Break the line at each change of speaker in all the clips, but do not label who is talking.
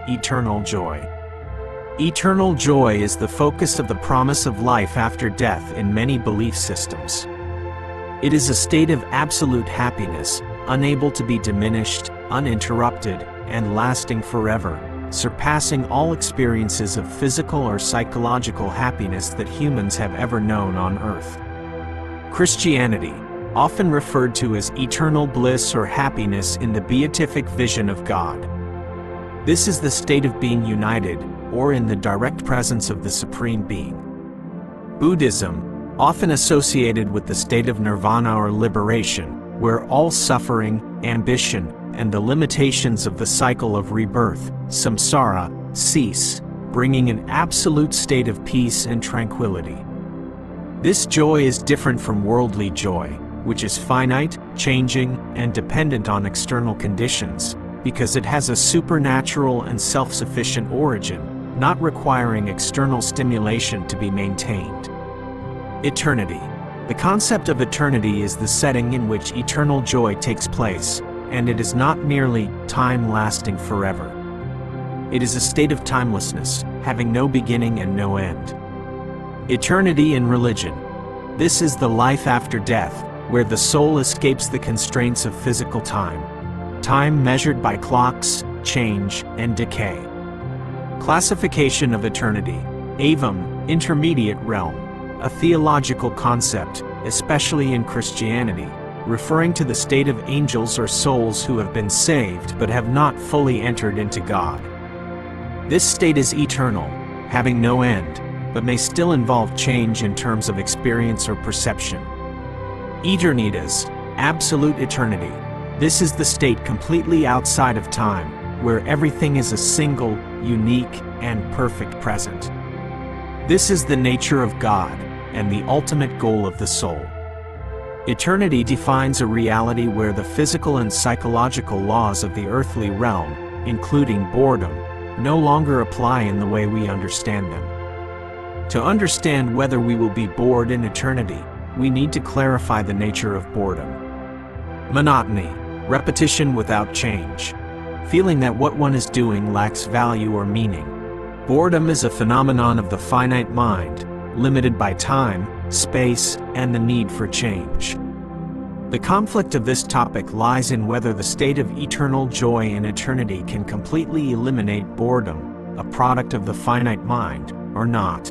eternal joy. Eternal joy is the focus of the promise of life after death in many belief systems. It is a state of absolute happiness, unable to be diminished, uninterrupted, and lasting forever, surpassing all experiences of physical or psychological happiness that humans have ever known on earth. Christianity, often referred to as eternal bliss or happiness in the beatific vision of God. This is the state of being united, or in the direct presence of the Supreme Being. Buddhism, often associated with the state of nirvana or liberation, where all suffering, ambition, and the limitations of the cycle of rebirth, samsara, cease, bringing an absolute state of peace and tranquility. This joy is different from worldly joy, which is finite, changing, and dependent on external conditions, because it has a supernatural and self-sufficient origin, not requiring external stimulation to be maintained. Eternity. The concept of eternity is the setting in which eternal joy takes place, and it is not merely time lasting forever. It is a state of timelessness, having no beginning and no end. Eternity in religion. This is the life after death, where the soul escapes the constraints of physical time. Time measured by clocks, change, and decay. Classification of eternity. Avam, intermediate realm, a theological concept, especially in Christianity, referring to the state of angels or souls who have been saved but have not fully entered into God. This state is eternal, having no end, but may still involve change in terms of experience or perception. Eternitas, absolute eternity. This is the state completely outside of time, where everything is a single, unique, and perfect present. This is the nature of God, and the ultimate goal of the soul. Eternity defines a reality where the physical and psychological laws of the earthly realm, including boredom, no longer apply in the way we understand them. To understand whether we will be bored in eternity, we need to clarify the nature of boredom. Monotony, repetition without change. Feeling that what one is doing lacks value or meaning. Boredom is a phenomenon of the finite mind, limited by time, space, and the need for change. The conflict of this topic lies in whether the state of eternal joy in eternity can completely eliminate boredom, a product of the finite mind, or not.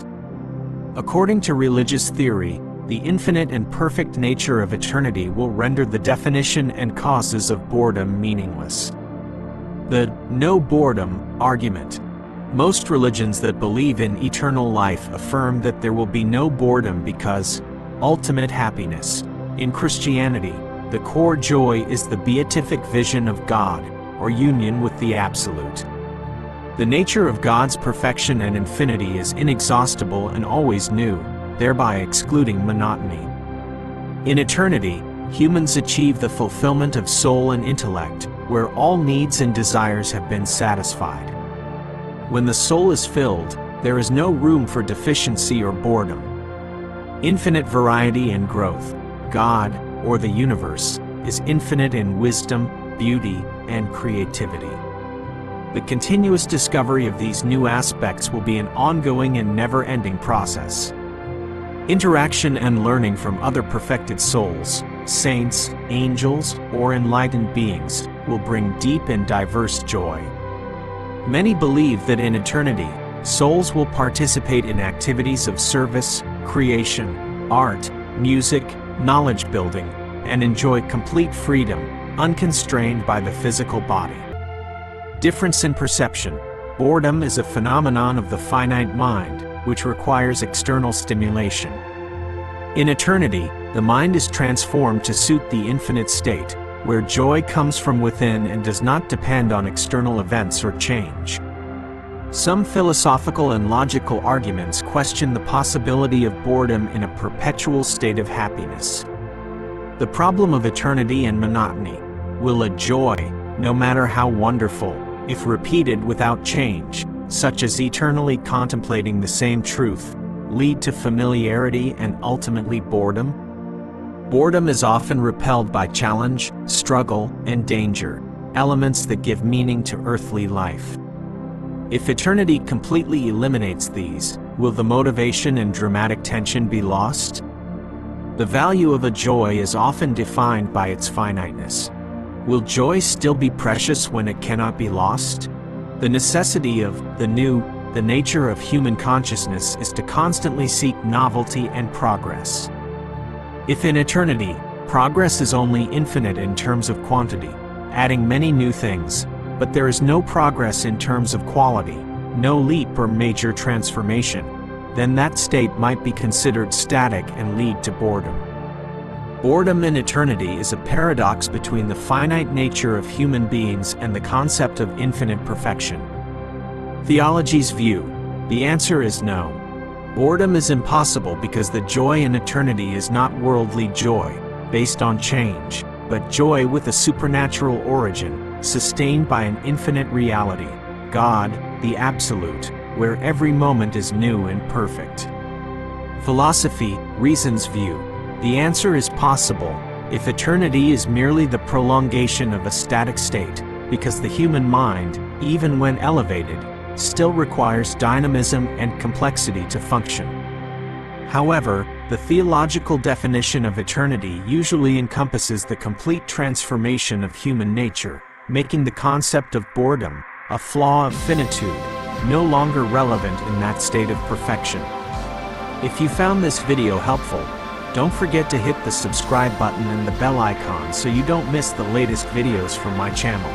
According to religious theory, the infinite and perfect nature of eternity will render the definition and causes of boredom meaningless. The no boredom argument. Most religions that believe in eternal life affirm that there will be no boredom because ultimate happiness. In Christianity, the core joy is the beatific vision of God, or union with the Absolute. The nature of God's perfection and infinity is inexhaustible and always new, thereby excluding monotony. In eternity, humans achieve the fulfillment of soul and intellect, where all needs and desires have been satisfied. When the soul is filled, there is no room for deficiency or boredom. Infinite variety and growth. God, or the universe, is infinite in wisdom, beauty, and creativity. The continuous discovery of these new aspects will be an ongoing and never-ending process. Interaction and learning from other perfected souls, saints, angels, or enlightened beings, will bring deep and diverse joy. Many believe that in eternity, souls will participate in activities of service, creation, art, music, knowledge building, and enjoy complete freedom, unconstrained by the physical body. Difference in perception. Boredom is a phenomenon of the finite mind, which requires external stimulation. In eternity, the mind is transformed to suit the infinite state, where joy comes from within and does not depend on external events or change. Some philosophical and logical arguments question the possibility of boredom in a perpetual state of happiness. The problem of eternity and monotony. Will a joy, no matter how wonderful, if repeated without change, such as eternally contemplating the same truth, lead to familiarity and ultimately boredom? Boredom is often repelled by challenge, struggle, and danger, elements that give meaning to earthly life. If eternity completely eliminates these, will the motivation and dramatic tension be lost? The value of a joy is often defined by its finiteness. Will joy still be precious when it cannot be lost? The necessity of the new, the nature of human consciousness is to constantly seek novelty and progress. If in eternity, progress is only infinite in terms of quantity, adding many new things, but there is no progress in terms of quality, no leap or major transformation, then that state might be considered static and lead to boredom. Boredom in eternity is a paradox between the finite nature of human beings and the concept of infinite perfection. Theology's view: the answer is no. Boredom is impossible because the joy in eternity is not worldly joy, based on change, but joy with a supernatural origin, sustained by an infinite reality, God, the Absolute, where every moment is new and perfect. Philosophy, reason's view: the answer is possible, if eternity is merely the prolongation of a static state, because the human mind, even when elevated, still requires dynamism and complexity to function. However, the theological definition of eternity usually encompasses the complete transformation of human nature, making the concept of boredom, a flaw of finitude, no longer relevant in that state of perfection. If you found this video helpful, don't forget to hit the subscribe button and the bell icon so you don't miss the latest videos from my channel.